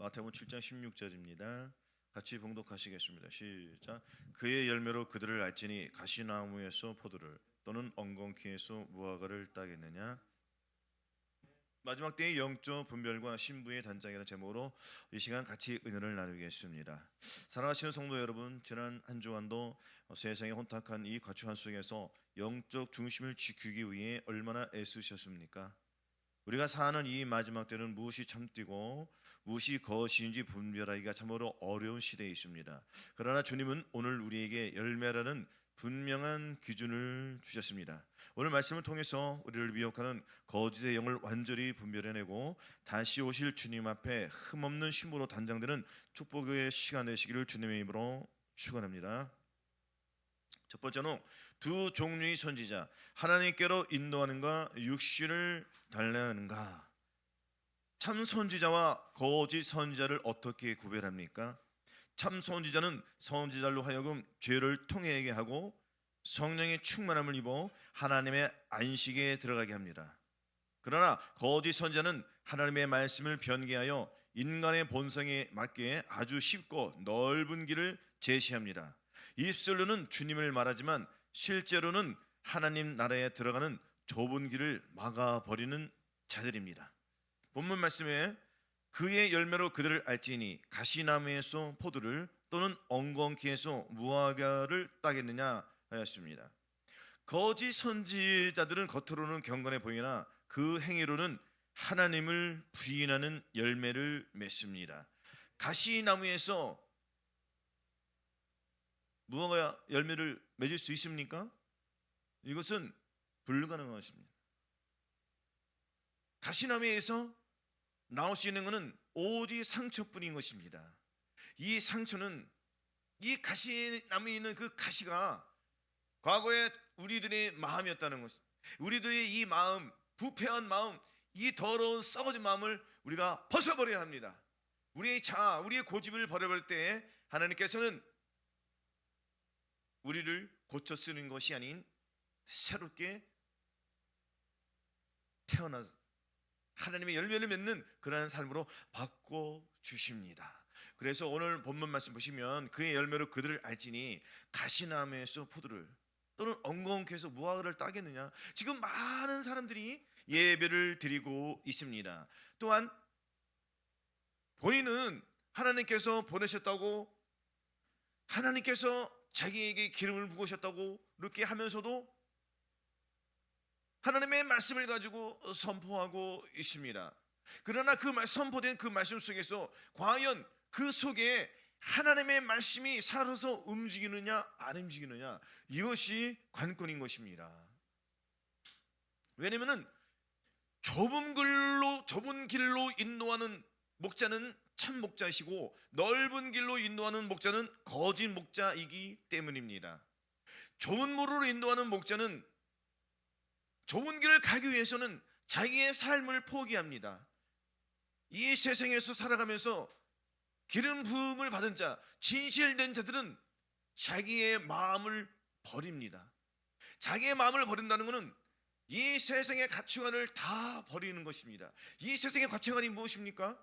마태복음 7장 16절입니다. 같이 봉독하시겠습니다. 시작. 그의 열매로 그들을 알지니 가시나무에서 포도를 또는 엉겅퀴에서 무화과를 따겠느냐. 마지막 때의 영적 분별과 신부의 단장이라는 제목으로 이 시간 같이 은혜를 나누겠습니다. 사랑하시는 성도 여러분, 지난 한 주간도 세상의 혼탁한 이 가치관 속에서 영적 중심을 지키기 위해 얼마나 애쓰셨습니까? 우리가 사는 이 마지막 때는 무엇이 참되고 무엇이 거짓인지 분별하기가 참으로 어려운 시대에 있습니다. 그러나 주님은 오늘 우리에게 열매라는 분명한 기준을 주셨습니다. 오늘 말씀을 통해서 우리를 미혹하는 거짓의 영을 완전히 분별해내고 다시 오실 주님 앞에 흠없는 신부로 단장되는 축복의 시간 되시기를 주님의 이름으로 축원합니다. 첫 번째는 두 종류의 선지자, 하나님께로 인도하는가 육신을 달래하는가. 참 선지자와 거짓 선지자를 어떻게 구별합니까? 참 선지자는 선지자로 하여금 죄를 통회하게 하고 성령의 충만함을 입어 하나님의 안식에 들어가게 합니다. 그러나 거짓 선지자는 하나님의 말씀을 변개하여 인간의 본성에 맞게 아주 쉽고 넓은 길을 제시합니다. 입술로는 주님을 말하지만 실제로는 하나님 나라에 들어가는 좁은 길을 막아버리는 자들입니다. 본문 말씀에 그의 열매로 그들을 알지니 가시나무에서 포도를 또는 엉겅퀴에서 무화과를 따겠느냐 하였습니다. 거짓 선지자들은 겉으로는 경건해 보이나 그 행위로는 하나님을 부인하는 열매를 맺습니다. 가시나무에서 무화과 열매를 맺을 수 있습니까? 이것은 불가능한 것입니다. 가시나무에서 나올 수 있는 것은 오직 상처뿐인 것입니다. 이 상처는 이 가시나무에 있는 그 가시가 과거에 우리들의 마음이었다는 것. 우리들의 이 마음, 부패한 마음, 이 더러운 썩어진 마음을 우리가 벗어버려야 합니다. 우리의 자아, 우리의 고집을 버려버릴 때 하나님께서는 우리를 고쳐 쓰는 것이 아닌 새롭게 태어나 하나님의 열매를 맺는 그러한 삶으로 바꿔주십니다. 그래서 오늘 본문 말씀 보시면 그의 열매로 그들을 알지니 가시나무에서 포도를 또는 엉겅퀴에서 무화과를 따겠느냐. 지금 많은 사람들이 예배를 드리고 있습니다. 또한 본인은 하나님께서 보내셨다고, 하나님께서 자기에게 기름을 부으셨다고 이렇게 하면서도 하나님의 말씀을 가지고 선포하고 있습니다. 그러나 그 선포된 그 말씀 속에서 과연 그 속에 하나님의 말씀이 살아서 움직이느냐 안 움직이느냐, 이것이 관건인 것입니다. 왜냐하면 좁은 길로 인도하는 목자는 참 목자이시고 넓은 길로 인도하는 목자는 거짓 목자이기 때문입니다. 좁은 물으로 인도하는 목자는 좁은 길을 가기 위해서는 자기의 삶을 포기합니다. 이 세상에서 살아가면서 기름 부음을 받은 자, 진실된 자들은 자기의 마음을 버립니다. 자기의 마음을 버린다는 것은 이 세상의 가치관을 다 버리는 것입니다. 이 세상의 가치관이 무엇입니까?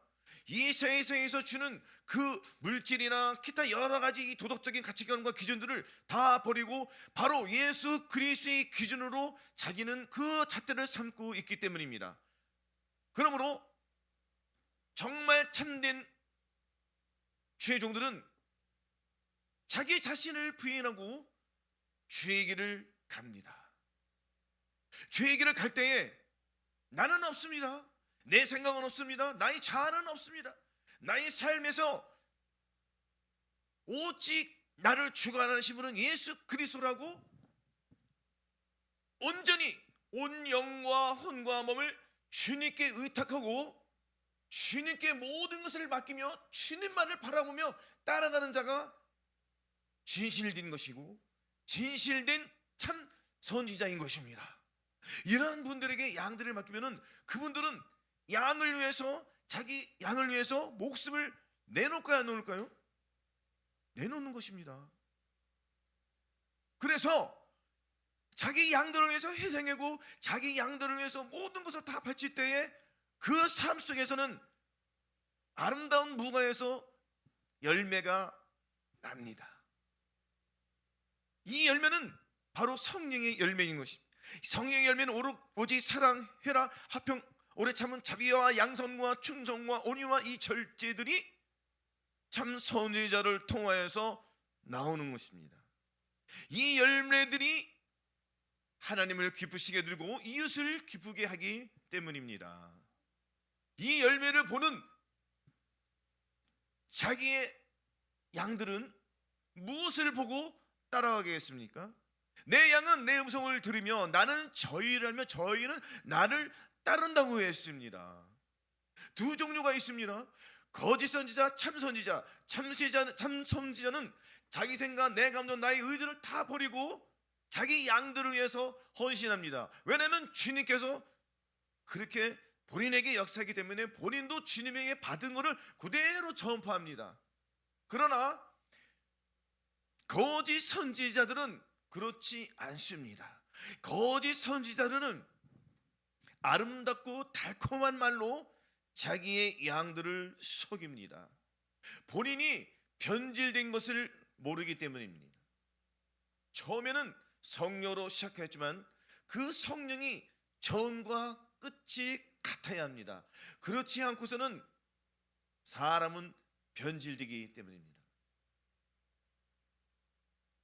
이 세상에서 주는 그 물질이나 기타 여러 가지 도덕적인 가치관과 기준들을 다 버리고 바로 예수 그리스도의 기준으로 자기는 그 잣대를 삼고 있기 때문입니다. 그러므로 정말 참된 주의 종들은 자기 자신을 부인하고 주의 길을 갑니다. 주의 길을 갈 때에 나는 없습니다. 내 생각은 없습니다. 나의 자아는 없습니다. 나의 삶에서 오직 나를 주관하시는 분은 예수 그리스도라고 온전히 온 영과 혼과 몸을 주님께 의탁하고 주님께 모든 것을 맡기며 주님만을 바라보며 따라가는 자가 진실된 것이고 진실된 참 선지자인 것입니다. 이러한 분들에게 양들을 맡기면은 그분들은 양을 위해서, 자기 양을 위해서 목숨을 내놓을까요, 안 놓을까요? 내놓는 것입니다. 그래서 자기 양들을 위해서 희생하고 자기 양들을 위해서 모든 것을 다 바칠 때에 그 삶 속에서는 아름다운 무화과에서 열매가 납니다. 이 열매는 바로 성령의 열매인 것입니다. 성령의 열매는 오직 사랑해라, 화평, 오래 참은 자비와 양선과 충성과 온유와 이 절제들이 참 선지자를 통하여서 나오는 것입니다. 이 열매들이 하나님을 기쁘시게 들고 이웃을 기쁘게 하기 때문입니다. 이 열매를 보는 자기의 양들은 무엇을 보고 따라가겠습니까? 내 양은 내 음성을 들으며 나는 저희를 알며 저희는 나를 따른다고 했습니다. 두 종류가 있습니다. 거짓 선지자, 참 선지자. 참 선지자는 자기 생각, 내 감정, 나의 의지를 다 버리고 자기 양들을 위해서 헌신합니다. 왜냐하면 주님께서 그렇게 본인에게 역사하기 때문에 본인도 주님에게 받은 것을 그대로 전파합니다. 그러나 거짓 선지자들은 그렇지 않습니다. 거짓 선지자들은 아름답고 달콤한 말로 자기의 양들을 속입니다. 본인이 변질된 것을 모르기 때문입니다. 처음에는 성령으로 시작했지만 그 성령이 처음과 끝이 같아야 합니다. 그렇지 않고서는 사람은 변질되기 때문입니다.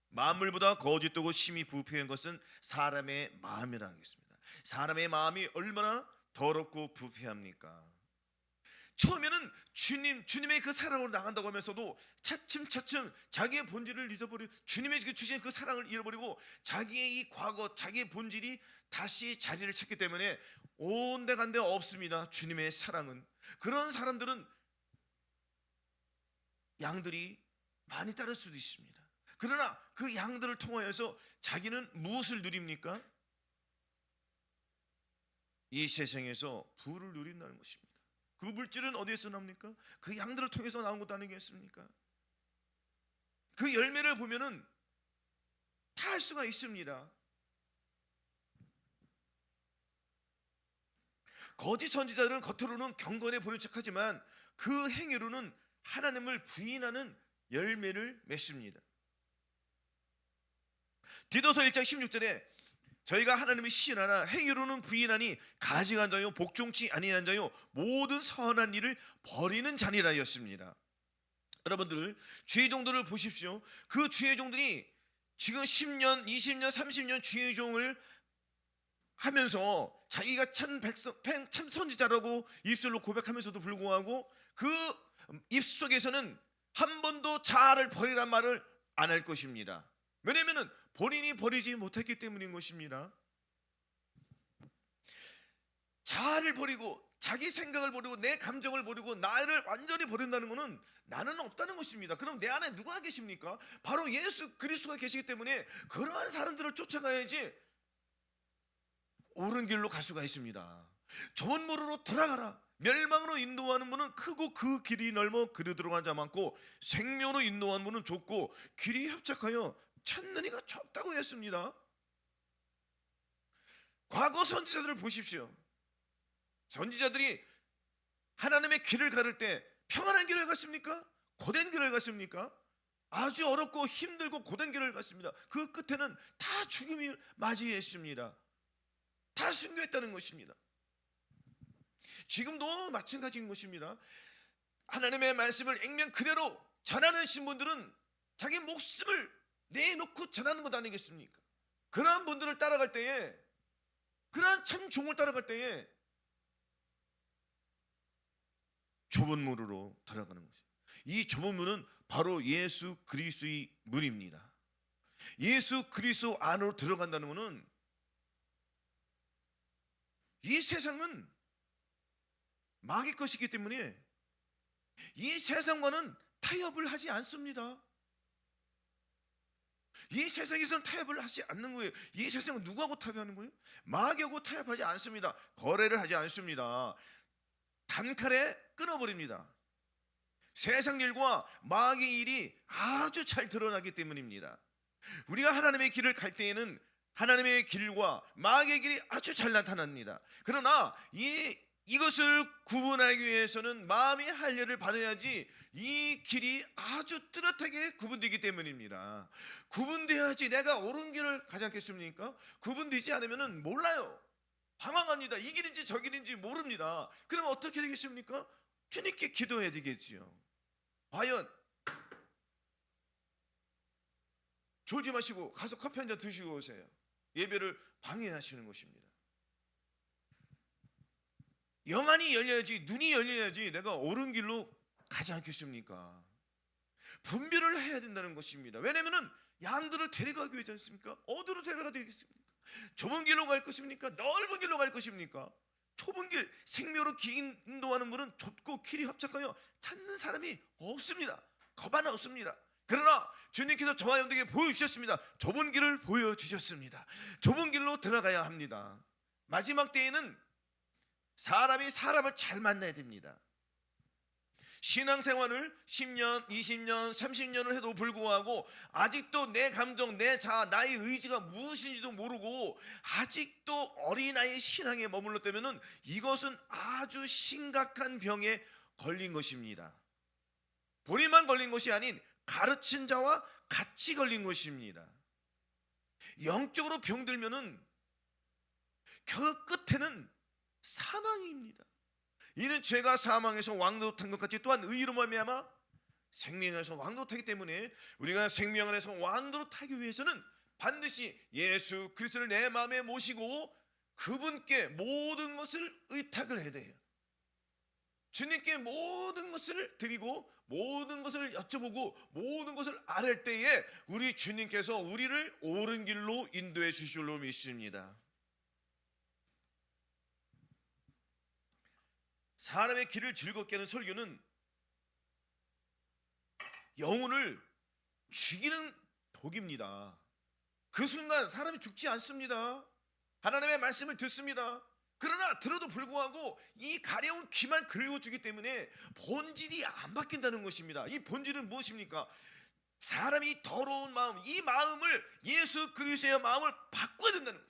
만물보다 거짓되고 심히 부패한 것은 사람의 마음이라 하겠습니다. 사람의 마음이 얼마나 더럽고 부패합니까? 처음에는 주님의 그 사랑으로 나간다고 하면서도 차츰차츰 자기의 본질을 잊어버리고 주님의 주신 그 사랑을 잃어버리고 자기의 이 과거, 자기의 본질이 다시 자리를 찾기 때문에 온데간데 없습니다. 주님의 사랑은. 그런 사람들은 양들이 많이 따를 수도 있습니다. 그러나 그 양들을 통하여서 자기는 무엇을 누립니까? 이 세상에서 부를 누린다는 것입니다. 그 물질은 어디에서 나옵니까? 그 양들을 통해서 나온 것도 아니겠습니까? 그 열매를 보면은 다 알 수가 있습니다. 거짓 선지자들은 겉으로는 경건해 보이는 척하지만 그 행위로는 하나님을 부인하는 열매를 맺습니다. 디도서 1장 16절에 저희가 하나님을 시인하나 행위로는 부인하니 가증한 자요 복종치 아니한 자요 모든 선한 일을 버리는 자니라였습니다. 여러분들 주의 종들을 보십시오. 그 주의 종들이 지금 10년, 20년, 30년 주의 종을 하면서 자기가 참 선지자라고 입술로 고백하면서도 불구하고 그 입속에서는 한 번도 자아를 버리란 말을 안 할 것입니다. 왜냐하면 본인이 버리지 못했기 때문인 것입니다. 자아를 버리고 자기 생각을 버리고 내 감정을 버리고 나를 완전히 버린다는 것은 나는 없다는 것입니다. 그럼 내 안에 누가 계십니까? 바로 예수 그리스도가 계시기 때문에 그러한 사람들을 쫓아가야지 옳은 길로 갈 수가 있습니다. 좁은 문으로 들어가라. 멸망으로 인도하는 문은 크고 그 길이 넓어 그리 들어간 자 많고 생명으로 인도하는 문은 좁고 길이 협착하여 찾는 이가 적다고 했습니다. 과거 선지자들을 보십시오. 선지자들이 하나님의 길을 가를 때 평안한 길을 갔습니까? 고된 길을 갔습니까? 아주 어렵고 힘들고 고된 길을 갔습니다. 그 끝에는 다 죽음이 맞이했습니다. 다 순교했다는 것입니다. 지금도 마찬가지인 것입니다. 하나님의 말씀을 액면 그대로 전하는 신분들은 자기 목숨을 내놓고 전하는 것 아니겠습니까? 그러한 분들을 따라갈 때에, 그러한 참 종을 따라갈 때에 좁은 문으로 들어가는 것이죠. 이 좁은 문은 바로 예수 그리스도의 문입니다. 예수 그리스도 안으로 들어간다는 것은 이 세상은 마귀 것이기 때문에 이 세상과는 타협을 하지 않습니다. 이 세상에서는 타협을 하지 않는 거예요. 이 세상은 누구하고 타협하는 거예요? 마귀하고 타협하지 않습니다. 거래를 하지 않습니다. 단칼에 끊어버립니다. 세상 일과 마귀의 일이 아주 잘 드러나기 때문입니다. 우리가 하나님의 길을 갈 때에는 하나님의 길과 마귀의 길이 아주 잘 나타납니다. 그러나 이 이것을 구분하기 위해서는 마음의 할례를 받아야지 이 길이 아주 뚜렷하게 구분되기 때문입니다. 구분돼야지 내가 옳은 길을 가지 않겠습니까? 구분되지 않으면 몰라요. 방황합니다. 이 길인지 저 길인지 모릅니다. 그러면 어떻게 되겠습니까? 주님께 기도해야 되겠지요. 과연 졸지 마시고 가서 커피 한 잔 드시고 오세요. 예배를 방해하시는 것입니다. 영안이 열려야지, 눈이 열려야지 내가 옳은 길로 가지 않겠습니까? 분별을 해야 된다는 것입니다. 왜냐하면 양들을 데려가기 위하지 않습니까? 어디로 데려가야 되겠습니까? 좁은 길로 갈 것입니까? 넓은 길로 갈 것입니까? 좁은 길, 생명으로 인도하는 문은 좁고 길이 협착하여 찾는 사람이 없습니다. 겁 하나 없습니다. 그러나 주님께서 저와 여러분에게 보여주셨습니다. 좁은 길을 보여주셨습니다. 좁은 길로 들어가야 합니다. 마지막 때에는 사람이 사람을 잘 만나야 됩니다. 신앙생활을 10년, 20년, 30년을 해도 불구하고 아직도 내 감정, 내 자아, 나의 의지가 무엇인지도 모르고 아직도 어린아이의 신앙에 머물렀다면 이것은 아주 심각한 병에 걸린 것입니다. 본인만 걸린 것이 아닌 가르친 자와 같이 걸린 것입니다. 영적으로 병들면은 그 끝에는 사망입니다. 이는 죄가 사망에서 왕노릇한 것 같이 또한 의로 말미암아 생명에서 왕노릇하기 때문에 우리가 생명 안에서 왕노릇하기 위해서는 반드시 예수 그리스도를 내 마음에 모시고 그분께 모든 것을 의탁을 해야 돼요. 주님께 모든 것을 드리고 모든 것을 여쭤보고 모든 것을 아랠 때에 우리 주님께서 우리를 옳은 길로 인도해 주실 줄로 믿습니다. 사람의 길을 즐겁게 하는 설교는 영혼을 죽이는 독입니다. 그 순간 사람이 죽지 않습니다. 하나님의 말씀을 듣습니다. 그러나 들어도 불구하고 이 가려운 귀만 긁어주기 때문에 본질이 안 바뀐다는 것입니다. 이 본질은 무엇입니까? 사람이 더러운 마음, 이 마음을 예수 그리스도의 마음을 바꿔야 된다는 것입니다.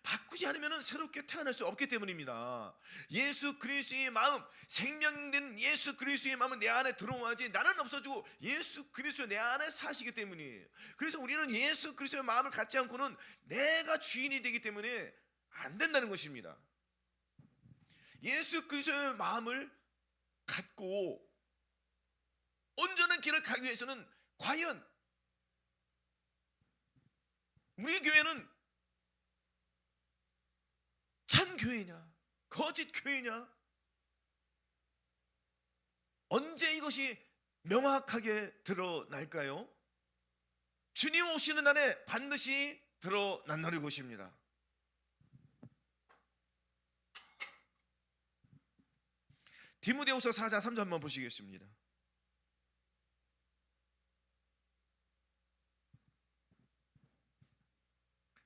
바꾸지 않으면 새롭게 태어날 수 없기 때문입니다. 예수 그리스도의 마음, 생명된 예수 그리스도의 마음은 내 안에 들어와야지 나는 없어지고 예수 그리스도 내 안에 사시기 때문이에요. 그래서 우리는 예수 그리스도의 마음을 갖지 않고는 내가 주인이 되기 때문에 안 된다는 것입니다. 예수 그리스도의 마음을 갖고 온전한 길을 가기 위해서는 과연 우리 교회는 참 교회냐 거짓 교회냐, 언제 이것이 명확하게 드러날까요? 주님 오시는 날에 반드시 드러난다는 것입니다. 디모데후서 4장 3절 한번 보시겠습니다.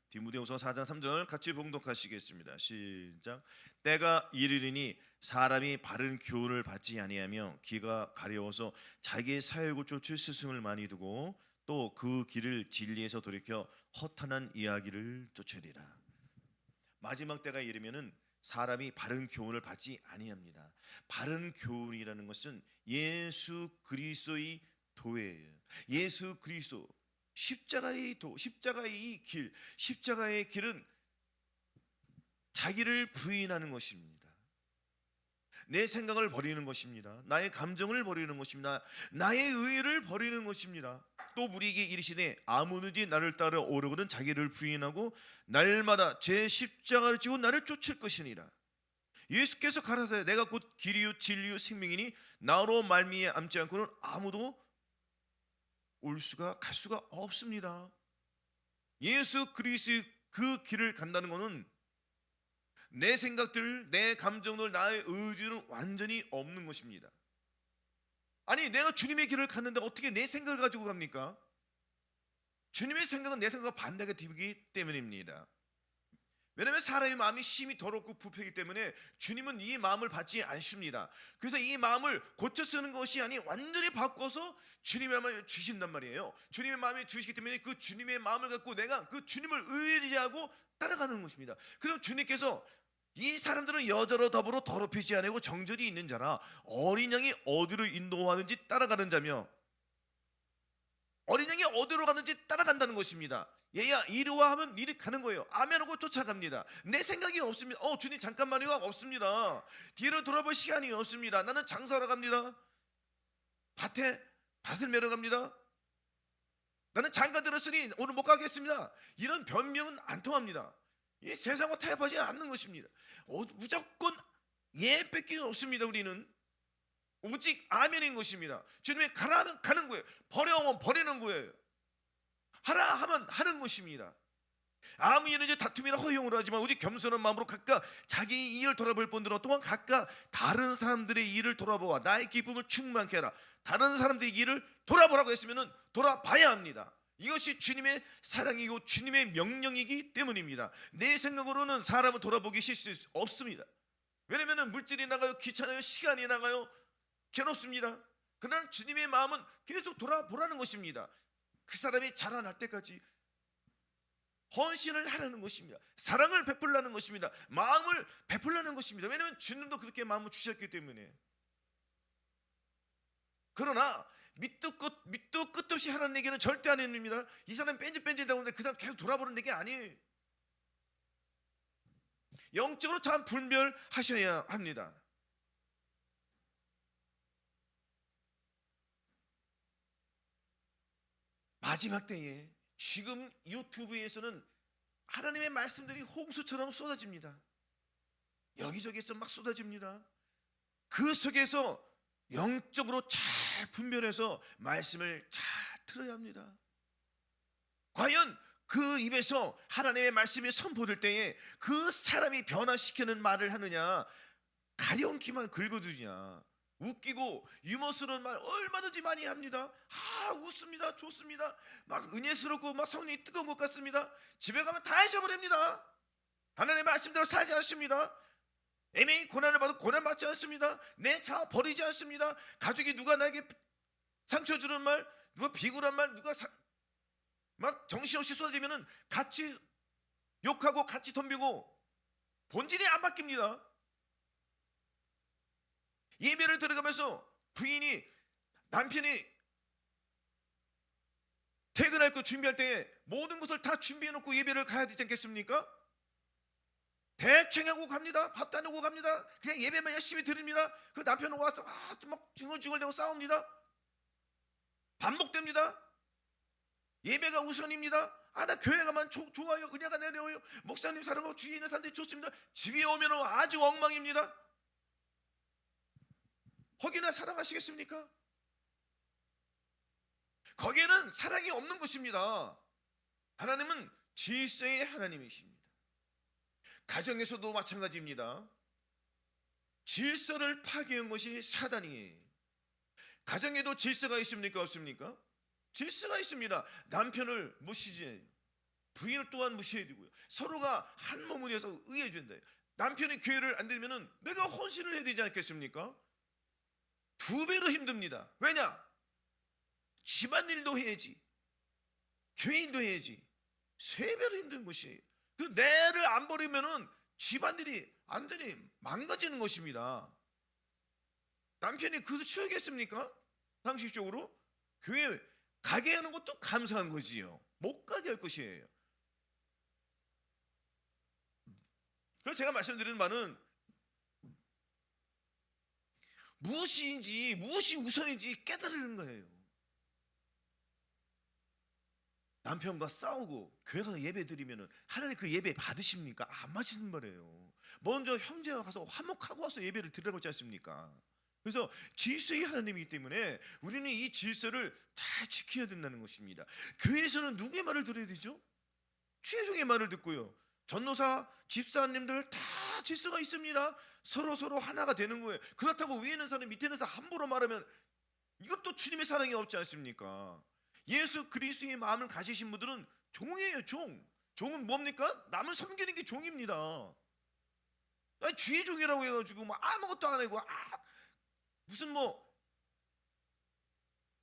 디모데후서 4장 3절 같이 봉독하시겠습니다. 시작. 때가 이르리니 사람이 바른 교훈을 받지 아니하며 귀가 가려워서 자기의 사욕을 쫓을 스승을 많이 두고 또 그 길을 진리에서 돌이켜 허탄한 이야기를 쫓으리라. 마지막 때가 이르면은 사람이 바른 교훈을 받지 아니합니다. 바른 교훈이라는 것은 예수 그리스도의 도예요. 예수 그리스도 십자가의 도, 십자가의 길, 십자가의 길은 자기를 부인하는 것입니다. 내 생각을 버리는 것입니다. 나의 감정을 버리는 것입니다. 나의 의를 버리는 것입니다. 또 우리에게 이르시되 아무든지 나를 따라 오르거든 자기를 부인하고 날마다 제 십자가를 지고 나를 쫓을 것이니라. 예수께서 가라사대 내가 곧 길이요 진리요 생명이니 나로 말미암지 않고는 아무도 올 수가 갈 수가 없습니다. 예수 그리스도의 그 길을 간다는 것은 내 생각들, 내 감정들, 나의 의지는 완전히 없는 것입니다. 아니 내가 주님의 길을 갔는데 어떻게 내 생각을 가지고 갑니까? 주님의 생각은 내 생각과 반대가 되기 때문입니다. 왜냐하면 사람의 마음이 심히 더럽고 부패이기 때문에 주님은 이 마음을 받지 않습니다. 그래서 이 마음을 고쳐 쓰는 것이 아닌 완전히 바꿔서 주님의 마음을 주신단 말이에요. 주님의 마음을 주시기 때문에 그 주님의 마음을 갖고 내가 그 주님을 의지하고 따라가는 것입니다. 그럼 주님께서 이 사람들은 여자로 더불어 더럽히지 아니고 정절이 있는 자라 어린 양이 어디로 인도하는지 따라가는 자며 어린 양이 어디로 가는지 따라간다는 것입니다. 얘야 이리 와 하면 이리 가는 거예요. 아멘하고 쫓아갑니다. 내 생각이 없습니다. 주님 잠깐만요. 없습니다. 뒤로 돌아볼 시간이 없습니다. 나는 장사하러 갑니다. 밭을 매러 갑니다. 나는 장가 들었으니 오늘 못 가겠습니다. 이런 변명은 안 통합니다. 이 세상과 타협하지 않는 것입니다. 무조건 예 뺏기는 없습니다. 우리는 오직 아멘인 것입니다. 주님이 가라 하면 가는 거예요. 버려 하면 버리는 거예요. 하라 하면 하는 것입니다. 아무 일은 다툼이나 허용을 하지만 오직 겸손한 마음으로 각각 자기 일을 돌아볼 뿐더러 또한 각각 다른 사람들의 일을 돌아보아 나의 기쁨을 충만케 하라. 다른 사람들의 일을 돌아보라고 했으면 돌아봐야 합니다. 이것이 주님의 사랑이고 주님의 명령이기 때문입니다. 내 생각으로는 사람을 돌아보기 싫을 수 없습니다. 왜냐하면 물질이 나가요, 귀찮아요, 시간이 나가요, 괴롭습니다. 그러나 주님의 마음은 계속 돌아보라는 것입니다. 그 사람이 자라날 때까지 헌신을 하라는 것입니다. 사랑을 베풀라는 것입니다. 마음을 베풀라는 것입니다. 왜냐하면 주님도 그렇게 마음을 주셨기 때문에. 그러나 밑도 끝 없이 하라는 얘기는 절대 안 합니다. 이 사람 뺀질뺀질하고 있는데 그 사람 계속 돌아보는 얘기 아니에요. 영적으로 참 분별하셔야 합니다. 마지막 때에 지금 유튜브에서는 하나님의 말씀들이 홍수처럼 쏟아집니다. 여기저기서 막 쏟아집니다. 그 속에서 영적으로 잘 분별해서 말씀을 잘 들어야 합니다. 과연 그 입에서 하나님의 말씀이 선포될 때에 그 사람이 변화시키는 말을 하느냐, 가려운 귀만 긁어두냐, 웃기고 유머스러운 말 얼마든지 많이 합니다. 웃습니다. 좋습니다. 막 은혜스럽고 막 성령이 뜨거운 것 같습니다. 집에 가면 다 잊어버립니다. 하나님의 말씀대로 살지 않습니다. 애매히 고난을 받고 고난 받지 않습니다. 내 자아 버리지 않습니다. 가족이 누가 나에게 상처 주는 말, 누가 비굴한 말, 누가 막 정신없이 쏟아지면은 같이 욕하고 같이 덤비고 본질이 안 바뀝니다. 예배를 들어가면서 남편이 퇴근할 거 준비할 때 모든 것을 다 준비해놓고 예배를 가야 되지 않겠습니까? 대충 하고 갑니다. 밥도 안 하고 갑니다. 그냥 예배만 열심히 드립니다. 그 남편은 와서 막 중얼중얼대고 싸웁니다. 반복됩니다. 예배가 우선입니다. 나 교회 가면 좋아요. 은혜가 내려와요. 목사님 사랑하고 주위에 있는 사람들이 좋습니다. 집에 오면 아주 엉망입니다. 거기나 사랑하시겠습니까? 거기에는 사랑이 없는 것입니다. 하나님은 질서의 하나님이십니다. 가정에서도 마찬가지입니다. 질서를 파괴한 것이 사단이에요. 가정에도 질서가 있습니까? 없습니까? 질서가 있습니다. 남편을 무시지, 부인을 또한 무시해야 되고요. 서로가 한 몸이 되어서 의해 준다. 남편이 교회를 안 들으면 내가 헌신을 해야 되지 않겠습니까? 2배로 힘듭니다. 왜냐? 집안일도 해야지, 교회일도 해야지. 3배로 힘든 것이에요. 그 내를 안 버리면은 집안일이 완전히 망가지는 것입니다. 남편이 그것을 치우겠습니까? 상식적으로 교회 가게 하는 것도 감사한 거지요. 못 가게 할 것이에요. 그래서 제가 말씀드리는 바는 무엇이 우선인지 깨달는 거예요. 남편과 싸우고 교회 가서 예배 드리면은 하나님 그 예배 받으십니까? 안 받으시는 말이에요. 먼저 형제와 가서 화목하고 와서 예배를 드리라고 했지 않습니까? 그래서 질서의 하나님이기 때문에 우리는 이 질서를 잘 지켜야 된다는 것입니다. 교회에서는 누구의 말을 들어야 되죠? 최종의 말을 듣고요. 전도사, 집사님들 다 질서가 있습니다. 서로 하나가 되는 거예요. 그렇다고 위에 있는 사람 밑에 있는 사람 함부로 말하면 이것도 주님의 사랑이 없지 않습니까? 예수 그리스도의 마음을 가지신 분들은 종이에요. 종은 뭡니까? 남을 섬기는 게 종입니다. 주의 종이라고 해가지고 아무것도 안 하고 무슨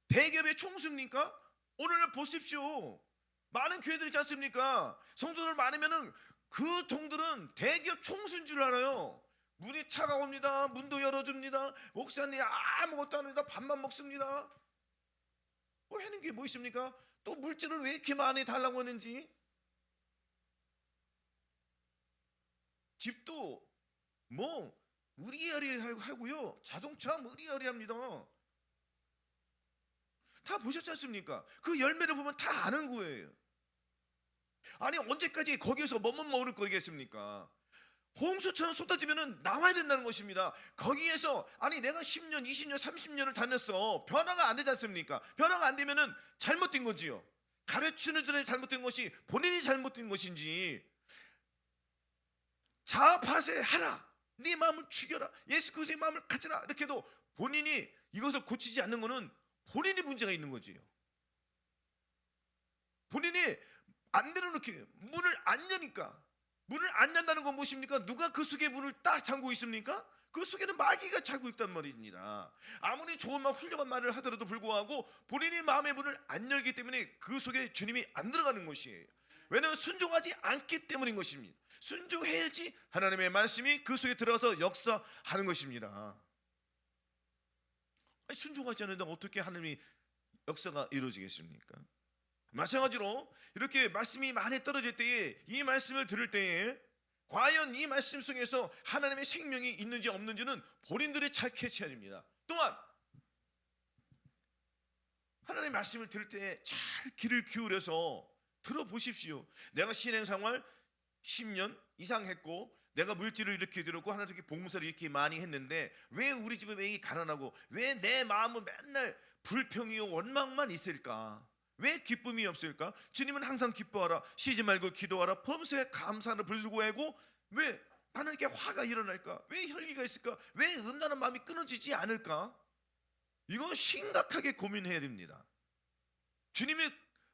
대기업의 총수입니까? 오늘 보십시오. 많은 교회들 있지 않습니까? 성도들 많으면은 그 종들은 대기업 총수인 줄 알아요. 문이 차가웁니다. 문도 열어줍니다. 목사님 아무것도 안 합니다. 밥만 먹습니다. 뭐 하는 게 뭐 있습니까? 또 물질을 왜 이렇게 많이 달라고 하는지. 집도 뭐 의리의리하고요. 자동차 의리의리합니다. 다 보셨지 않습니까? 그 열매를 보면 다 아는 거예요. 아니 언제까지 거기에서 머뭇머뭇 거리겠습니까? 홍수처럼 쏟아지면 나와야 된다는 것입니다. 거기에서 아니 내가 10년, 20년, 30년을 다녔어. 변화가 안 되지 않습니까? 변화가 안 되면은 잘못된 거지요. 가르치는 전에 잘못된 것이 본인이 잘못된 것인지. 자아파쇄하라. 네 마음을 죽여라. 예수 그리스도의 마음을 가져라. 이렇게 해도 본인이 이것을 고치지 않는 것은 본인이 문제가 있는 거지요. 본인이 안 내려놓게 문을 안 여니까. 문을 안 연다는 건 무엇입니까? 누가 그 속에 문을 딱 잠그고 있습니까? 그 속에는 마귀가 잠그고 있단 말입니다. 아무리 좋은 말 훌륭한 말을 하더라도 불구하고 본인이 마음의 문을 안 열기 때문에 그 속에 주님이 안 들어가는 것이에요. 왜냐하면 순종하지 않기 때문인 것입니다. 순종해야지 하나님의 말씀이 그 속에 들어가서 역사하는 것입니다. 아니, 순종하지 않는데 어떻게 하나님이 역사가 이루어지겠습니까? 마찬가지로 이렇게 말씀이 많이 떨어질 때에 이 말씀을 들을 때에 과연 이 말씀 속에서 하나님의 생명이 있는지 없는지는 본인들이 잘 캐치해야 됩니다. 또한 하나님의 말씀을 들을 때 잘 귀를 기울여서 들어보십시오. 내가 신행생활 10년 이상 했고 내가 물질을 이렇게 들었고 하나님께 봉사를 이렇게 많이 했는데 왜 우리 집은 왜 가난하고 왜 내 마음은 맨날 불평이요 원망만 있을까? 왜 기쁨이 없을까? 주님은 항상 기뻐하라. 쉬지 말고 기도하라. 범사에 감사를 부르고 하고 왜 하나님께 화가 일어날까? 왜 혈기가 있을까? 왜 음란한 마음이 끊어지지 않을까? 이거 심각하게 고민해야 됩니다. 주님이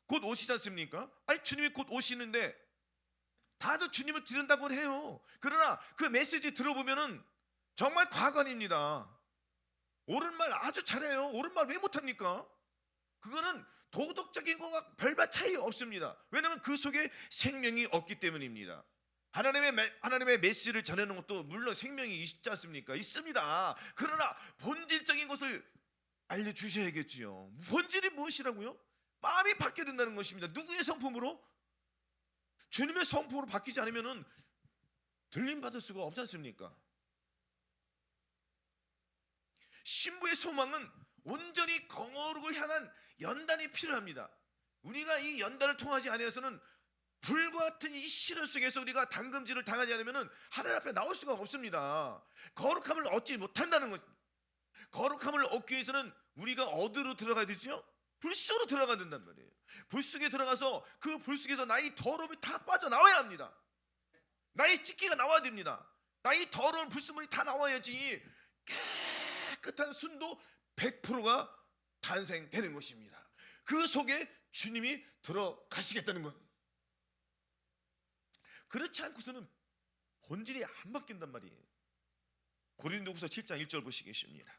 곧 오시지 않습니까? 아니 주님이 곧 오시는데 다들 주님을 드린다고 해요. 그러나 그 메시지 들어보면은 정말 과관입니다. 옳은 말 아주 잘해요. 옳은 말 왜 못합니까? 그거는 도덕적인 것과 별반 차이 없습니다. 왜냐하면 그 속에 생명이 없기 때문입니다. 하나님의 메시지를 전하는 것도 물론 생명이 있지 않습니까? 있습니다. 그러나 본질적인 것을 알려주셔야겠지요. 본질이 무엇이라고요? 마음이 바뀌어야 된다는 것입니다. 누구의 성품으로? 주님의 성품으로 바뀌지 않으면 들림 받을 수가 없지 않습니까? 신부의 소망은 온전히 거룩을 향한 연단이 필요합니다. 우리가 이 연단을 통하지 않아서는 불과 같은 이 시련 속에서 우리가 당금질을 당하지 않으면 하나님 앞에 나올 수가 없습니다. 거룩함을 얻지 못한다는 것. 거룩함을 얻기 위해서는 우리가 어디로 들어가야 되죠? 불 속으로 들어가야 된단 말이에요. 불 속에 들어가서 그 불 속에서 나의 더러움이 다 빠져나와야 합니다. 나의 찢기가 나와야 됩니다. 나의 더러운 불순물이 다 나와야지 깨끗한 순도 100%가 탄생되는 것입니다. 그 속에 주님이 들어가시겠다는 것. 그렇지 않고서는 본질이 안 바뀐단 말이에요. 고린도후서 7장 1절 보시겠습니다.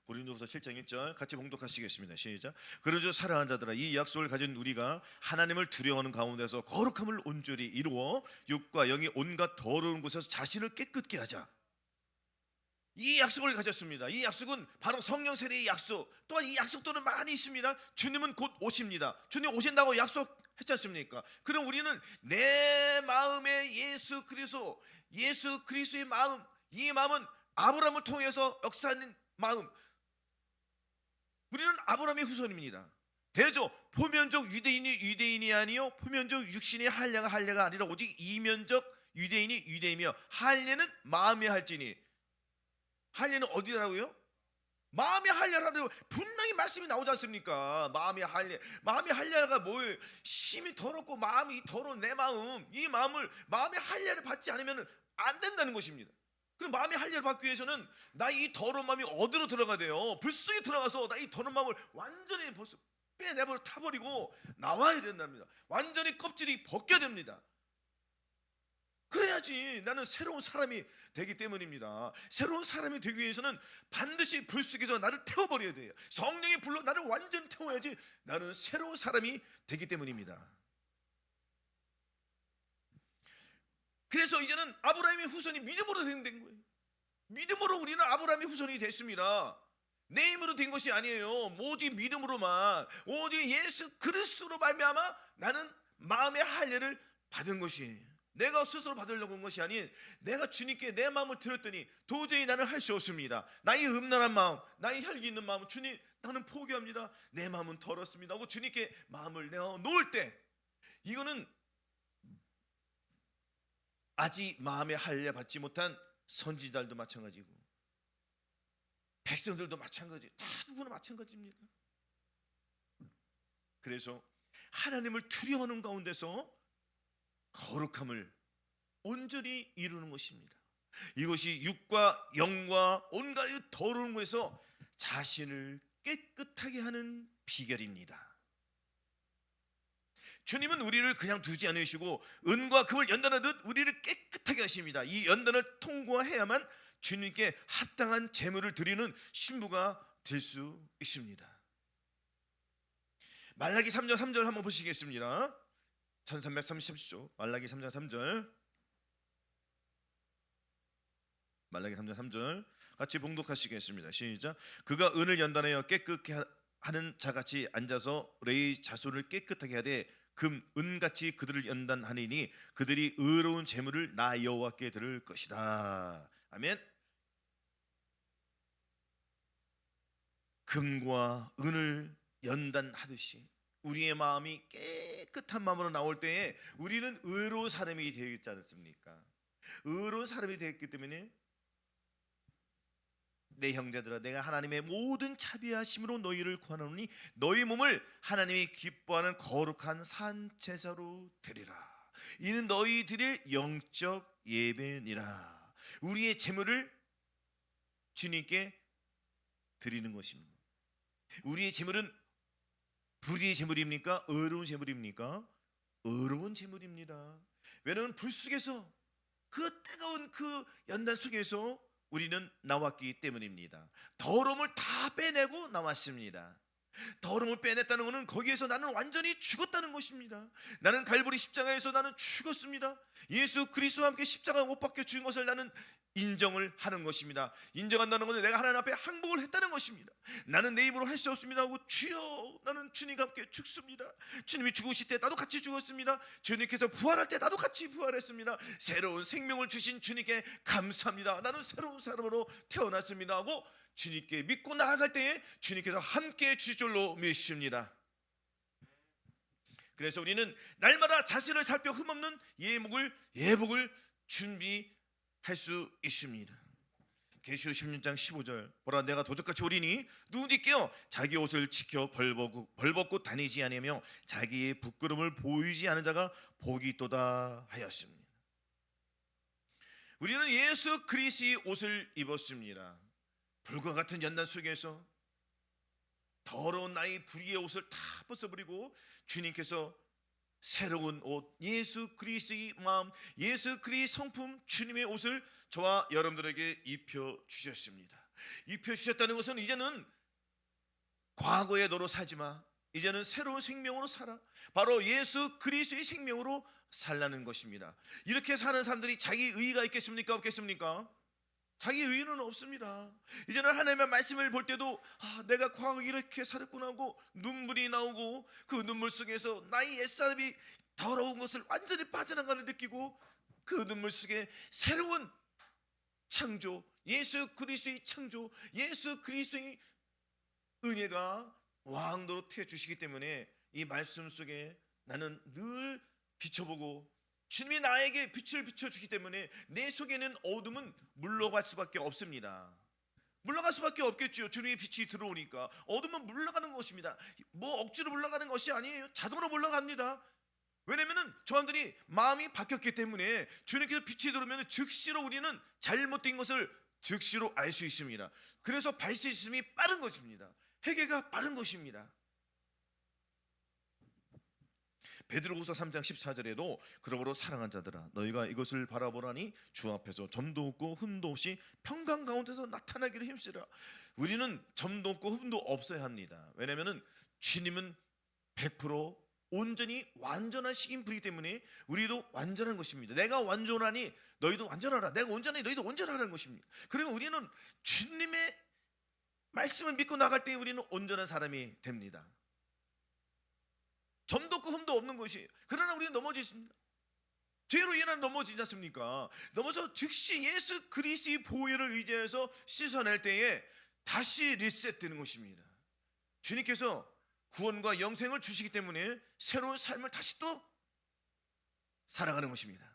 고린도후서 7장 1절 같이 봉독하시겠습니다. 시작. 그러므로 사랑하는 자들아 이 약속을 가진 우리가 하나님을 두려워하는 가운데서 거룩함을 온전히 이루어 육과 영이 온갖 더러운 곳에서 자신을 깨끗게 하자. 이 약속을 가졌습니다. 이 약속은 바로 성령 세례의 약속. 또한 이 약속들은 많이 있습니다. 주님은 곧 오십니다. 주님 오신다고 약속했지 않습니까? 그럼 우리는 내 마음에 예수 그리스도의 마음, 이 마음은 아브라함을 통해서 역사하는 마음. 우리는 아브라함의 후손입니다. 대저 포면적 유대인이 아니요 포면적 육신의 할례가 아니라 오직 이면적 유대인이 유대이며 할례는 마음의 할지니. 할례는 어디라고요? 마음의 할례라고 분명히 말씀이 나오지 않습니까? 마음의 할례가 뭐예요? 심이 더럽고 마음이 더러운 내 마음, 이 마음의 할례를 받지 않으면 안 된다는 것입니다. 그럼 마음의 할례를 받기 위해서는 나 이 더러운 마음이 어디로 들어가야 돼요? 불 속에 들어가서 나 이 더러운 마음을 완전히 빼내버려 타버리고 나와야 된답니다. 완전히 껍질이 벗겨야 됩니다. 그래야지 나는 새로운 사람이 되기 때문입니다. 새로운 사람이 되기 위해서는 반드시 불 속에서 나를 태워버려야 돼요. 성령이 불러 나를 완전히 태워야지 나는 새로운 사람이 되기 때문입니다. 그래서 이제는 아브라함의 후손이 믿음으로 된 거예요. 믿음으로 우리는 아브라함의 후손이 됐습니다. 내 힘으로 된 것이 아니에요. 오직 믿음으로만, 오직 예수 그리스도로 말미암아 나는 마음의 할례를 받은 것이에요. 내가 스스로 받으려고 한 것이 아닌 내가 주님께 내 마음을 들었더니 도저히 나는 할 수 없습니다. 나의 음란한 마음, 나의 혈기 있는 마음, 주님 나는 포기합니다. 내 마음은 더럽습니다 하고 주님께 마음을 내어놓을 때, 이거는 아직 마음의 할례 받지 못한 선지자들도 마찬가지고 백성들도 마찬가지, 다 누구나 마찬가지입니다. 그래서 하나님을 두려워하는 가운데서 거룩함을 온전히 이루는 것입니다. 이것이 육과 영과 온갖 더러운 것에서 자신을 깨끗하게 하는 비결입니다. 주님은 우리를 그냥 두지 않으시고 은과 금을 연단하듯 우리를 깨끗하게 하십니다. 이 연단을 통과해야만 주님께 합당한 제물을 드리는 신부가 될 수 있습니다. 말라기 3장 3절 한번 보시겠습니다. 1330조 말라기 3장 3절, 말라기 3장 3절 같이 봉독하시겠습니다. 시작. 그가 은을 연단하여 깨끗게 하는 자같이 앉아서 레위 자손을 깨끗하게 하되 금, 은같이 그들을 연단하리니 그들이 의로운 제물을 나 여호와께 드릴 것이다. 아멘. 금과 은을 연단하듯이 우리의 마음이 깨끗한 마음으로 나올 때에 우리는 의로운 사람이 되겠지 않습니까? 의로운 사람이 되었기 때문에 내 형제들아, 내가 하나님의 모든 자비하심으로 너희를 구하노니 너희 몸을 하나님이 기뻐하는 거룩한 산제사로 드리라. 이는 너희 드릴 영적 예배니라. 우리의 제물을 주님께 드리는 것입니다. 우리의 제물은 불의의 제물입니까? 의로운 제물입니까? 의로운 제물입니다. 왜냐하면 불 속에서, 그 뜨거운 그 연단 속에서 우리는 나왔기 때문입니다. 더러움을 다 빼내고 나왔습니다. 더러움을 빼냈다는 것은 거기에서 나는 완전히 죽었다는 것입니다. 나는 갈보리 십자가에서 나는 죽었습니다. 예수 그리스도와 함께 십자가에 못 박혀 죽은 것을 나는 인정을 하는 것입니다. 인정한다는 것은 내가 하나님 앞에 항복을 했다는 것입니다. 나는 내 입으로 할 수 없습니다 하고 주여 나는 주님과 함께 죽습니다. 주님이 죽으실 때 나도 같이 죽었습니다. 주님께서 부활할 때 나도 같이 부활했습니다. 새로운 생명을 주신 주님께 감사합니다. 나는 새로운 사람으로 태어났습니다 하고 주님께 믿고 나아갈 때에 주님께서 함께 해주실 줄로 믿습니다. 그래서 우리는 날마다 자신을 살펴 흠없는 예복을 준비할 수 있습니다. 계시록 16장 15절 보라 내가 도적같이 오리니 누구든지 깨어 자기 옷을 지켜 벌벗고 다니지 아니하며 자기의 부끄러움을 보이지 않은 자가 복이 있도다 하였습니다. 우리는 예수 그리스도의 옷을 입었습니다. 불과 같은 연단 속에서 더러운 나의 불의의 옷을 다 벗어버리고 주님께서 새로운 옷, 예수 그리스도의 마음, 예수 그리스도의 성품, 주님의 옷을 저와 여러분들에게 입혀주셨습니다. 입혀주셨다는 것은 이제는 과거의 너로 살지 마, 이제는 새로운 생명으로 살아. 바로 예수 그리스도의 생명으로 살라는 것입니다. 이렇게 사는 사람들이 자기 의의가 있겠습니까? 없겠습니까? 자기 의의는 없습니다. 이제는 하나님의 말씀을 볼 때도 내가 과거에 이렇게 살았구나 하고 눈물이 나오고 그 눈물 속에서 나의 옛사람이 더러운 것을 완전히 빠져나가는 느끼고 그 눈물 속에 새로운 창조, 예수 그리스도의 창조, 예수 그리스도의 은혜가 왕도로 태워주시기 때문에 이 말씀 속에 나는 늘 비춰보고 주님이 나에게 빛을 비춰주기 때문에 내 속에는 어둠은 물러갈 수밖에 없습니다. 물러갈 수밖에 없겠죠. 주님의 빛이 들어오니까 어둠은 물러가는 것입니다. 뭐 억지로 물러가는 것이 아니에요. 자동으로 물러갑니다. 왜냐하면 저들이 마음이 바뀌었기 때문에 주님께서 빛이 들어오면 즉시로 우리는 잘못된 것을 즉시로 알 수 있습니다. 그래서 발시즘이 빠른 것입니다. 회개가 빠른 것입니다. 베드로후서 3장 14절에도 그러므로 사랑한 자들아 너희가 이것을 바라보라니 주 앞에서 점도 없고 흠도 없이 평강 가운데서 나타나기를 힘쓰라. 우리는 점도 없고 흠도 없어야 합니다. 왜냐하면 주님은 100% 온전히 완전한 식인 분이기 때문에 우리도 완전한 것입니다. 내가 완전하니 너희도 완전하라. 내가 온전하니 너희도 온전하라는 것입니다. 그러면 우리는 주님의 말씀을 믿고 나갈 때 우리는 온전한 사람이 됩니다. 점도 없고 흠도 없는 것이. 그러나 우리는 넘어지십니다. 죄로 인해 넘어지지 않습니까? 넘어져 즉시 예수 그리스도의 보혈을 의지해서 씻어낼 때에 다시 리셋되는 것입니다. 주님께서 구원과 영생을 주시기 때문에 새로운 삶을 다시 또 살아가는 것입니다.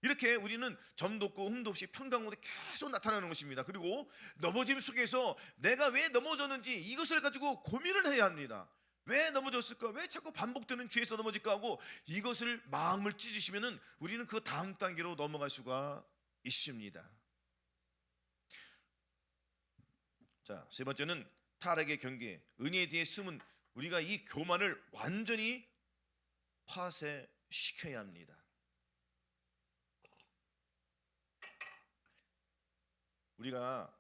이렇게 우리는 점도 없고 흠도 없이 평강 가운데 계속 나타나는 것입니다. 그리고 넘어짐 속에서 내가 왜 넘어졌는지 이것을 가지고 고민을 해야 합니다. 왜 넘어졌을까? 왜 자꾸 반복되는 죄에서 넘어질까 하고 이것을 마음을 찢으시면은 우리는 그 다음 단계로 넘어갈 수가 있습니다. 자, 세 번째는 타락의 경계, 은혜에 대해 숨은 우리가 이 교만을 완전히 파쇄시켜야 합니다. 우리가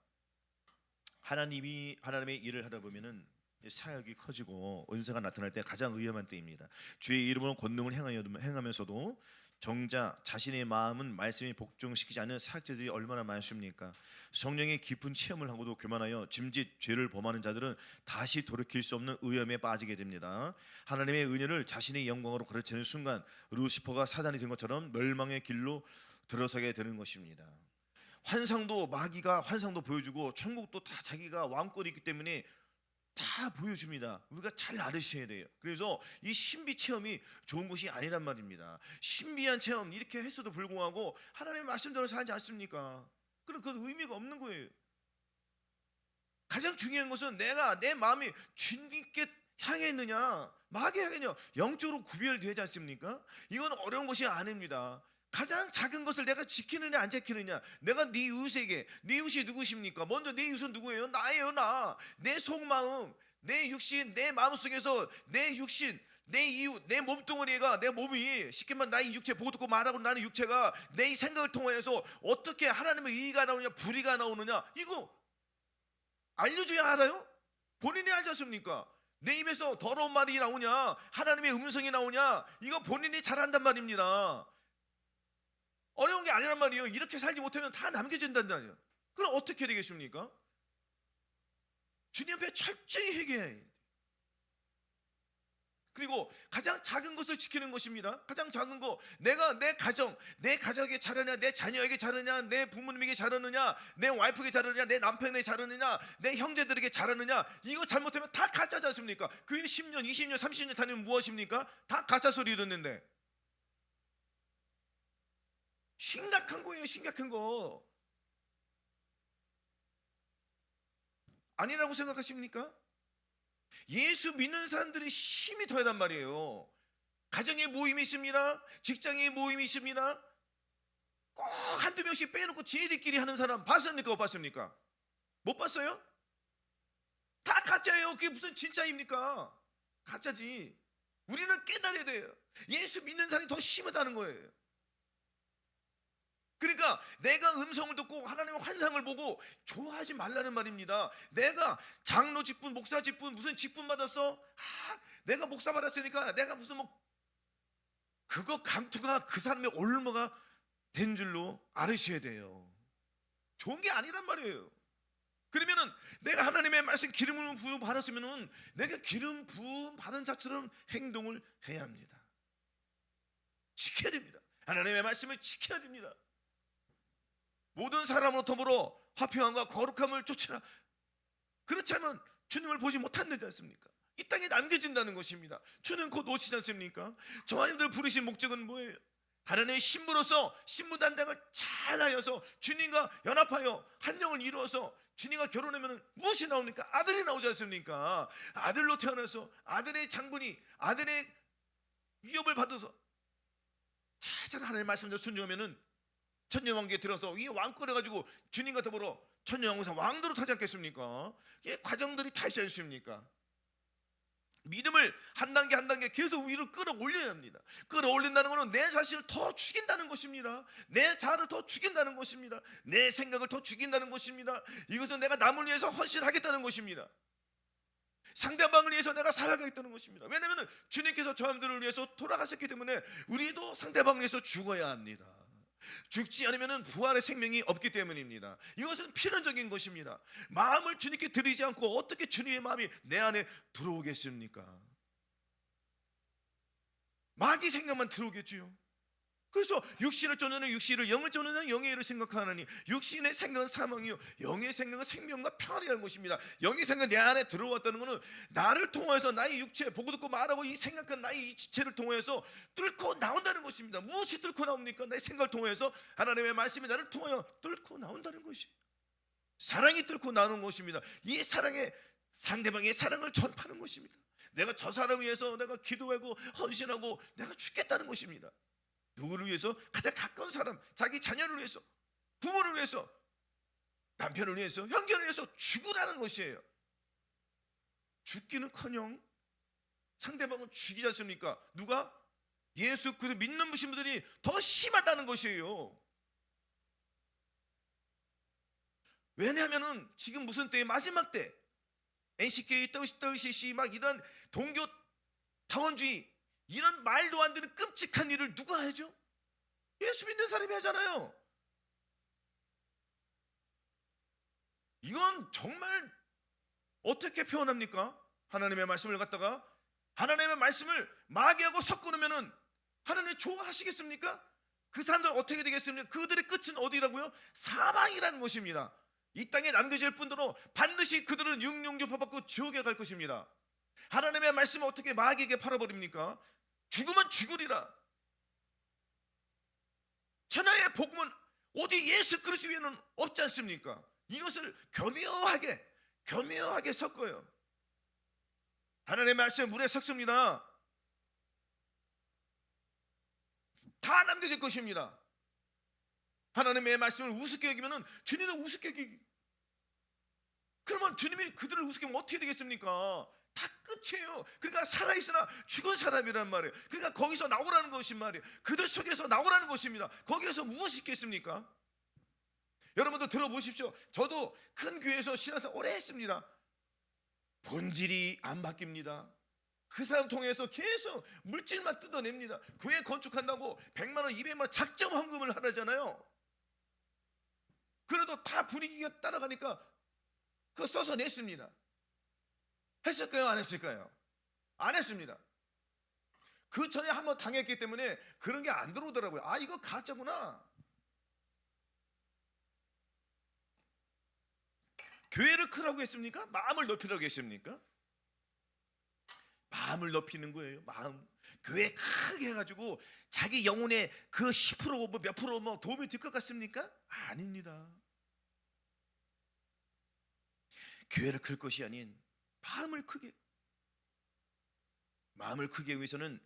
하나님의 일을 하다 보면은 사역이 커지고 은사가 나타날 때 가장 위험한 때입니다. 주의 이름으로 권능을 행하면서도 정작 자신의 마음은 말씀에 복종시키지 않는 사역자들이 얼마나 많습니까? 성령의 깊은 체험을 하고도 교만하여 짐짓 죄를 범하는 자들은 다시 돌이킬 수 없는 위험에 빠지게 됩니다. 하나님의 은혜를 자신의 영광으로 가르치는 순간 루시퍼가 사단이 된 것처럼 멸망의 길로 들어서게 되는 것입니다. 환상도 마귀가 환상도 보여주고 천국도 다 자기가 왕권이 있기 때문에 다 보여줍니다. 우리가 잘 알으셔야 돼요. 그래서 이 신비 체험이 좋은 것이 아니란 말입니다. 신비한 체험 이렇게 했어도 불구하고 하나님의 말씀대로 살지 않습니까? 그럼 그건 의미가 없는 거예요. 가장 중요한 것은 내가 내 마음이 주님께 향해 있느냐 마귀에 향해 있느냐 영적으로 구별되지 않습니까? 이건 어려운 것이 아닙니다. 가장 작은 것을 내가 지키느냐 안 지키느냐. 내가 네 이웃에게, 네 이웃이 누구십니까? 먼저 네 이웃은 누구예요? 나예요. 나. 내 속마음, 내 육신, 내 마음속에서 내 육신, 내 이웃, 내 몸뚱어리가, 내 몸이 쉽게 말하면 나의 육체 보고 듣고 말하고 나는 육체가 내 이 생각을 통해서 어떻게 하나님의 의의가 나오느냐 불의가 나오느냐 이거 알려줘야 알아요? 본인이 알지 않습니까? 내 입에서 더러운 말이 나오냐 하나님의 음성이 나오냐 이거 본인이 잘 안단 말입니다. 어려운 게 아니란 말이에요. 이렇게 살지 못하면 다 남겨진다는. 그럼 어떻게 되겠습니까? 주님 앞에 철저히 회개해야 해요. 그리고 가장 작은 것을 지키는 것입니다. 가장 작은 거 내가 내 가정에게 잘하냐 내 자녀에게 잘하냐 내 부모님에게 잘하느냐 내 와이프에게 잘하느냐 내 남편에게 잘하느냐 내 형제들에게 잘하느냐 이거 잘못하면 다 가짜지 않습니까? 교회 10년 20년 30년 다니면 무엇입니까? 다 가짜 소리 듣는데 심각한 거예요. 심각한 거 아니라고 생각하십니까? 예수 믿는 사람들이 힘이 더하단 말이에요. 가정에 모임이 있습니다. 직장에 모임이 있습니다. 꼭 한두 명씩 빼놓고 지네들끼리 하는 사람 봤습니까? 못 봤습니까? 못 봤어요? 다 가짜예요. 그게 무슨 진짜입니까? 가짜지. 우리는 깨달아야 돼요. 예수 믿는 사람이 더 심하다는 거예요. 그러니까 내가 음성을 듣고 하나님의 환상을 보고 좋아하지 말라는 말입니다. 내가 장로 직분, 목사 직분, 무슨 직분 받았어? 내가 목사 받았으니까 내가 무슨 그거 감투가 그 사람의 올무가 된 줄로 알으셔야 돼요. 좋은 게 아니란 말이에요. 그러면은 내가 하나님의 말씀 기름을 부음 받았으면은 내가 기름 부음 받은 자처럼 행동을 해야 합니다. 지켜야 됩니다. 하나님의 말씀을 지켜야 됩니다. 모든 사람으로 더불어 화평함과 거룩함을 쫓으라. 그렇지 않으면 주님을 보지 못한다지 않습니까? 이 땅에 남겨진다는 것입니다. 주는 곧 오시지 않습니까? 저하님들 부르신 목적은 뭐예요? 하나님의 신부로서 신부 단장을 잘 하여서 주님과 연합하여 한 영을 이루어서 주님과 결혼하면 무엇이 나옵니까? 아들이 나오지 않습니까? 아들로 태어나서 아들의 장분이 아들의 위협을 받아서 잘 하나님의 말씀대로 순종하면은 천년왕국에 들어서 이 왕권을 가지고 주님과 더불어 천년왕국에서 왕도로 타지 않겠습니까? 이 과정들이 다 있지 않습니까? 믿음을 한 단계 한 단계 계속 위로 끌어올려야 합니다. 끌어올린다는 것은 내 자신을 더 죽인다는 것입니다. 내 자아를 더 죽인다는 것입니다. 내 생각을 더 죽인다는 것입니다. 이것은 내가 남을 위해서 헌신하겠다는 것입니다. 상대방을 위해서 내가 살아가겠다는 것입니다. 왜냐하면 주님께서 저함들을 위해서 돌아가셨기 때문에 우리도 상대방을 위해서 죽어야 합니다. 죽지 않으면 부활의 생명이 없기 때문입니다. 이것은 필연적인 것입니다. 마음을 주님께 드리지 않고 어떻게 주님의 마음이 내 안에 들어오겠습니까? 마귀 생각만 들어오겠지요. 그래서 육신을 쫓는 육신을, 영을 쫓는 영의 일을 생각하느니 육신의 생각은 사망이요 영의 생각은 생명과 평안이라는 것입니다. 영의 생각이 내 안에 들어왔다는 것은 나를 통해서 나의 육체, 보고 듣고 말하고 이 생각한 나의 이 지체를 통해서 뚫고 나온다는 것입니다. 무엇이 뚫고 나옵니까? 내 생각을 통해서 하나님의 말씀이 나를 통하여 뚫고 나온다는 것이 사랑이 뚫고 나오는 것입니다. 이 사랑에 상대방의 사랑을 전파하는 것입니다. 내가 저 사람을 위해서 내가 기도하고 헌신하고 내가 죽겠다는 것입니다. 누구를 위해서? 가장 가까운 사람, 자기 자녀를 위해서, 부모를 위해서, 남편을 위해서, 형제를 위해서 죽으라는 것이에요. 죽기는커녕 상대방은 죽이지 않습니까? 누가? 예수 그리스도 믿는 분들이 더 심하다는 것이에요. 왜냐하면 지금 무슨 때에? 마지막 때 NCK, WCC 막 이런 동교 타원주의 이런 말도 안 되는 끔찍한 일을 누가 하죠? 예수 믿는 사람이 하잖아요. 이건 정말 어떻게 표현합니까? 하나님의 말씀을 갖다가 하나님의 말씀을 마귀하고 섞어놓으면 하나님 좋아하시겠습니까? 그 사람들 어떻게 되겠습니까? 그들의 끝은 어디라고요? 사망이라는 것입니다. 이 땅에 남겨질 뿐더러 반드시 그들은 육룡주 퍼받고 지옥에 갈 것입니다. 하나님의 말씀을 어떻게 마귀에게 팔아버립니까? 죽으면 죽으리라. 천하의 복음은 오직 예수 그리스도 위에는 없지 않습니까? 이것을 교묘하게 섞어요. 하나님의 말씀 물에 섞습니다. 다 남겨질 것입니다. 하나님의 말씀을 우습게 여기면 주님도 우습게 여기기. 그러면 주님이 그들을 우습게 하면 어떻게 되겠습니까? 다 끝이에요. 그러니까 살아있으나 죽은 사람이란 말이에요. 그러니까 거기서 나오라는 것이 말이에요. 그들 속에서 나오라는 것입니다. 거기에서 무엇이 있겠습니까? 여러분도 들어보십시오. 저도 큰 교회에서 신앙생활 오래 했습니다. 본질이 안 바뀝니다. 그 사람 통해서 계속 물질만 뜯어냅니다. 교회 건축한다고 100만 원, 200만 원 작정 헌금을 하라잖아요. 그래도 다 분위기가 따라가니까 그거 써서 냈습니다. 했을까요? 안 했을까요? 안 했습니다. 그 전에 한번 당했기 때문에 그런 게 안 들어오더라고요. 아, 이거 가짜구나. 교회를 크라고 했습니까? 마음을 높이라고 했습니까? 마음을 높이는 거예요. 마음. 교회 크게 해가지고 자기 영혼의 그 10% 뭐 몇 프로 뭐 도움이 될 것 같습니까? 아닙니다. 교회를 클 것이 아닌 마음을 크게 위해서는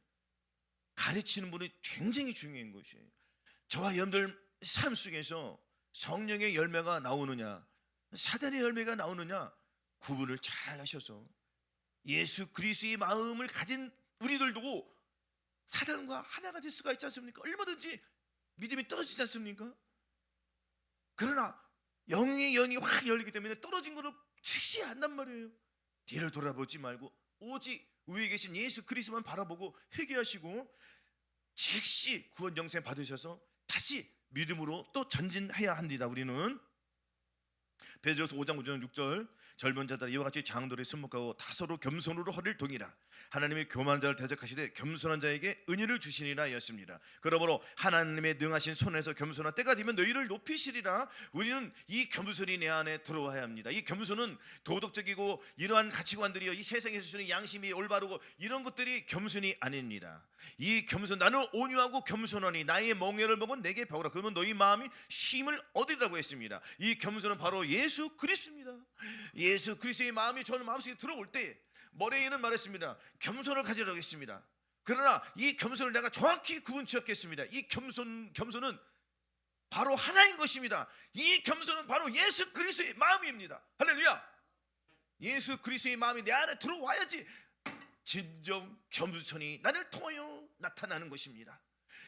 가르치는 분이 굉장히 중요한 것이에요. 저와 여러분들 삶 속에서 성령의 열매가 나오느냐 사단의 열매가 나오느냐 구분을 잘 하셔서 예수 그리스도의 마음을 가진 우리들도 사단과 하나가 될 수가 있지 않습니까? 얼마든지 믿음이 떨어지지 않습니까? 그러나 영의 연이 확 열리기 때문에 떨어진 것을 즉시 한단 말이에요. 뒤를 돌아보지 말고 오직 위에 계신 예수 그리스도만 바라보고 회개하시고 즉시 구원 영생 받으셔서 다시 믿음으로 또 전진해야 합니다. 우리는 베드로서 5장 5절 6절 젊은 자들 이와 같이 장돌에 순목하고 다소로 겸손으로 허리를 동이라 하나님의 교만한 자를 대적하시되 겸손한 자에게 은혜를 주시니라 하였습니다. 그러므로 하나님의 능하신 손에서 겸손한 때가 되면 너희를 높이시리라. 우리는 이 겸손이 내 안에 들어와야 합니다. 이 겸손은 도덕적이고 이러한 가치관들이요 이 세상에서 주는 양심이 올바르고 이런 것들이 겸손이 아닙니다. 이 겸손 나는 온유하고 겸손하니 나의 멍에를 먹은 내게 배우라. 그러면 너희 마음이 쉼을 얻으리라고 했습니다. 이 겸손은 바로 예수 그리스도입니다. 예수 그리스도의 마음이 저는 마음속에 들어올 때 머레이는 말했습니다. 겸손을 가지라고 했습니다. 그러나 이 겸손을 내가 정확히 구분 지었겠습니다. 이 겸손은 바로 하나인 것입니다. 이 겸손은 바로 예수 그리스도의 마음입니다. 할렐루야. 예수 그리스도의 마음이 내 안에 들어와야지 진정 겸손이 나를 통하여 나타나는 것입니다.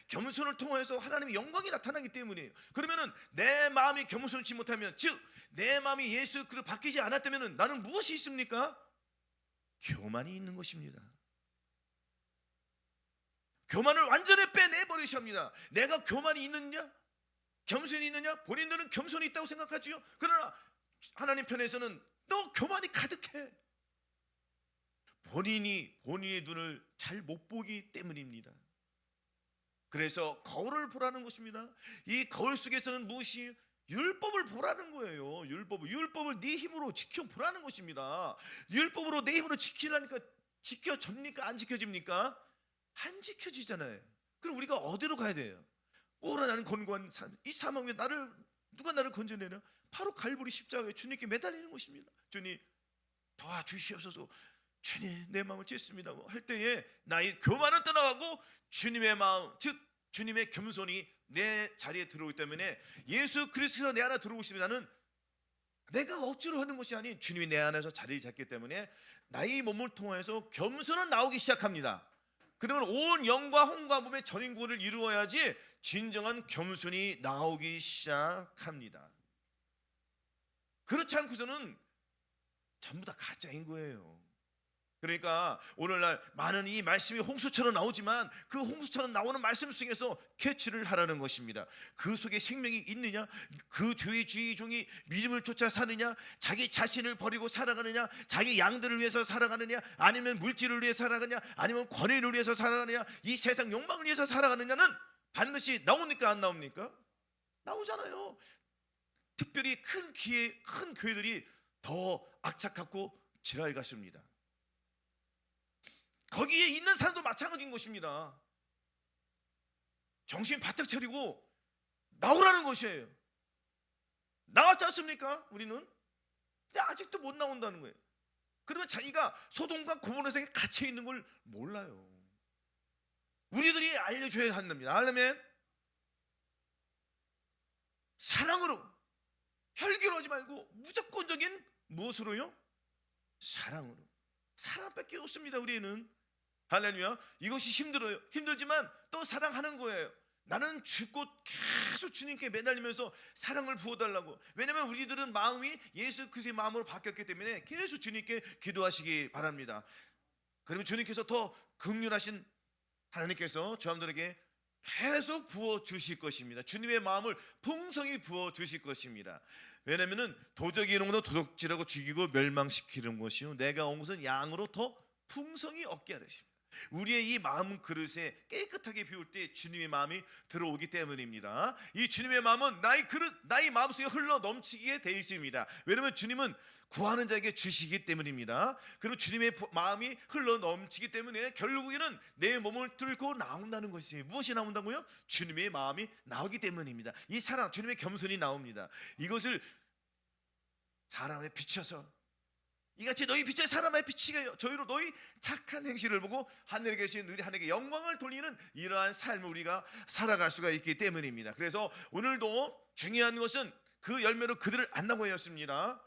겸손을 통해서 하나님의 영광이 나타나기 때문이에요. 그러면은 내 마음이 겸손치 못하면, 즉 내 마음이 예수 그리스도로 바뀌지 않았다면 나는 무엇이 있습니까? 교만이 있는 것입니다. 교만을 완전히 빼내버리셔야 합니다. 내가 교만이 있느냐? 겸손이 있느냐? 본인들은 겸손이 있다고 생각하지요. 그러나 하나님 편에서는 너 교만이 가득해. 본인이 본인의 눈을 잘 못 보기 때문입니다. 그래서 거울을 보라는 것입니다. 이 거울 속에서는 무엇이? 율법을 보라는 거예요. 율법을 네 힘으로 지켜보라는 것입니다. 율법으로 내 힘으로 지키려니까 지켜집니까? 안 지켜집니까? 안 지켜지잖아요. 그럼 우리가 어디로 가야 돼요? 오라 나는 권고한 삶, 이 사망 위에 누가 나를 건져내냐? 바로 갈보리 십자가에 주님께 매달리는 것입니다. 주님 도와주시옵소서. 주님 내 마음을 찢습니다 할 때에 나의 교만은 떠나가고 주님의 마음, 즉 주님의 겸손이 내 자리에 들어오기 때문에 예수 그리스도가 내 안에 들어오고 있으면 나는 내가 억지로 하는 것이 아닌 주님이 내 안에서 자리를 잡기 때문에 나의 몸을 통해서 겸손은 나오기 시작합니다. 그러면 온 영과 혼과 몸의 전인구를 이루어야지 진정한 겸손이 나오기 시작합니다. 그렇지 않고서는 전부 다 가짜인 거예요. 그러니까 오늘날 많은 이 말씀이 홍수처럼 나오지만 그 홍수처럼 나오는 말씀 속에서 캐치를 하라는 것입니다. 그 속에 생명이 있느냐? 그 죄의 주의종이 믿음을 쫓아 사느냐? 자기 자신을 버리고 살아가느냐? 자기 양들을 위해서 살아가느냐? 아니면 물질을 위해 살아가느냐? 아니면 권위를 위해서 살아가느냐? 이 세상 욕망을 위해서 살아가느냐는 반드시 나옵니까? 안 나옵니까? 나오잖아요. 특별히 큰 교회들이 더 악착같고 지랄 같습니다. 거기에 있는 사람도 마찬가지인 것입니다. 정신 바짝 차리고 나오라는 것이에요. 나왔지 않습니까? 우리는. 근데 아직도 못 나온다는 거예요. 그러면 자기가 소돔과 고모라에 갇혀 있는 걸 몰라요. 우리들이 알려줘야 한답니다. 알려면 사랑으로, 혈기로 하지 말고 무조건적인 무엇으로요? 사랑으로. 사랑밖에 없습니다. 우리는. 할렐루야. 이것이 힘들어요. 힘들지만 또 사랑하는 거예요. 나는 죽고 계속 주님께 매달리면서 사랑을 부어달라고. 왜냐하면 우리들은 마음이 예수 그리스도의 마음으로 바뀌었기 때문에 계속 주님께 기도하시기 바랍니다. 그러면 주님께서 더 긍휼하신 하나님께서 저함들에게 계속 부어주실 것입니다. 주님의 마음을 풍성히 부어주실 것입니다. 왜냐하면 도적이 이런 것도 도둑질하고 죽이고 멸망시키는 것이요 내가 온 것은 양으로 더 풍성히 얻게 하십니다. 우리의 이 마음 그릇에 깨끗하게 비울 때 주님의 마음이 들어오기 때문입니다. 이 주님의 마음은 나의 그릇, 나의 마음속에 흘러 넘치게 되어 있습니다. 왜냐하면 주님은 구하는 자에게 주시기 때문입니다. 그리고 주님의 마음이 흘러 넘치기 때문에 결국에는 내 몸을 뚫고 나온다는 것이 무엇이 나온다고요? 주님의 마음이 나오기 때문입니다. 이 사랑, 주님의 겸손이 나옵니다. 이것을 사람에 비춰서 이같이 너희 빛의 사람의 빛이게 저희로 너희 착한 행실을 보고 하늘에 계신 우리 하나님께 영광을 돌리는 이러한 삶을 우리가 살아갈 수가 있기 때문입니다. 그래서 오늘도 중요한 것은 그 열매로 그들을 안다고 하였습니다.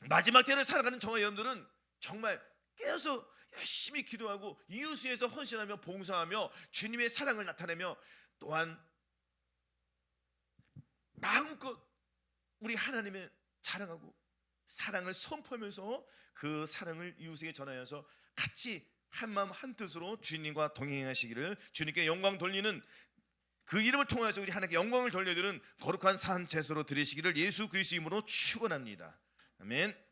마지막 때를 살아가는 저와 여러분들은 정말 깨어서 열심히 기도하고 이웃을 위해서 헌신하며 봉사하며 주님의 사랑을 나타내며 또한 마음껏 우리 하나님의 자랑하고 사랑을 선포하면서 그 사랑을 이웃에게 전하여서 같이 한마음 한뜻으로 주님과 동행하시기를 주님께 영광 돌리는 그 이름을 통해서 우리 하나님께 영광을 돌려드리는 거룩한 산 제사로 드리시기를 예수 그리스도 이름으로 축원합니다. 아멘.